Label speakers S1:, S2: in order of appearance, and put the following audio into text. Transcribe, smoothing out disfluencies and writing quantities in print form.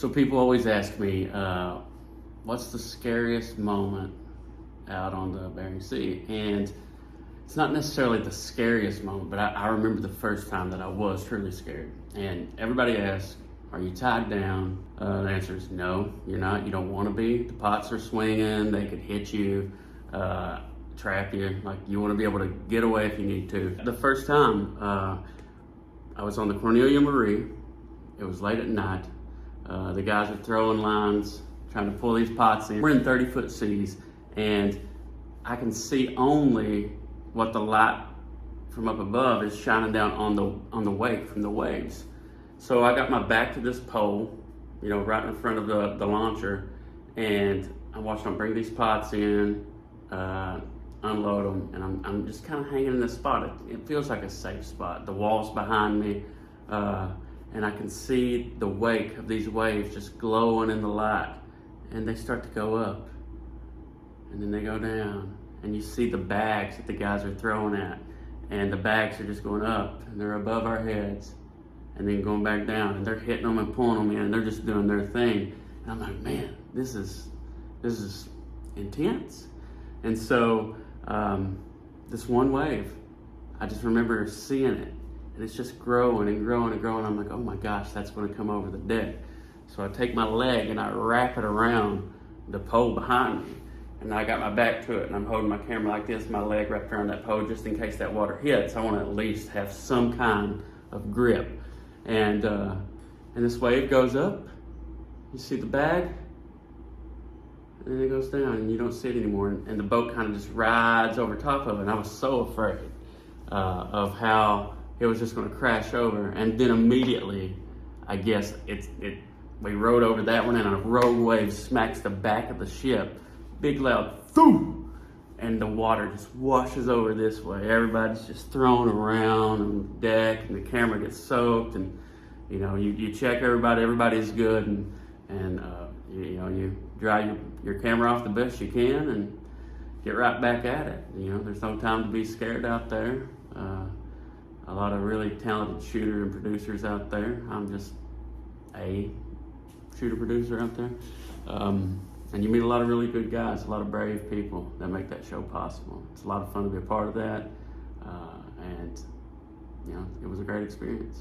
S1: So people always ask me, what's the scariest moment out on the Bering Sea? And it's not necessarily the scariest moment, but I remember the first time that I was truly scared. And everybody asks, are you tied down? The answer is no, you're not. You don't want to be. The pots are swinging. They could hit you, trap you. Like, you want to be able to get away if you need to. The first time, I was on the Cornelia Marie. It was late at night. The guys are throwing lines, trying to pull these pots in. We're in 30-foot seas, and I can see only what the light from up above is shining down on the wake from the waves. So I got my back to this pole, right in front of the launcher, and I'm watching them bring these pots in, unload them, and I'm just kind of hanging in this spot. It feels like a safe spot. The wall's behind me, and I can see the wake of these waves just glowing in the light, and they start to go up, and then they go down, and you see the bags that the guys are throwing at, and the bags are just going up, and they're above our heads, and then going back down, and they're hitting them and pulling them in, and they're just doing their thing. And I'm like, man, this is intense. And so this one wave, I just remember seeing it, and it's just growing and growing and growing. I'm like, oh my gosh, that's going to come over the deck. So I take my leg and I wrap it around the pole behind me, and I got my back to it, and I'm holding my camera like this, my leg wrapped around that pole just in case that water hits. I want to at least have some kind of grip. And this wave goes up, you see the bag, and then it goes down, and you don't see it anymore, and the boat kind of just rides over top of it. And I was so afraid of how it was just going to crash over. And then immediately, I guess we rode over that one, and a rogue wave smacks the back of the ship, big loud thoo, and the water just washes over this way. Everybody's just thrown around on the deck, and the camera gets soaked, and you check everybody's good, and you dry your camera off the best you can and get right back at it. There's no time to be scared out there. A lot of really talented shooter and producers out there. I'm just a shooter producer out there. And you meet a lot of really good guys, a lot of brave people that make that show possible. It's a lot of fun to be a part of that. And it was a great experience.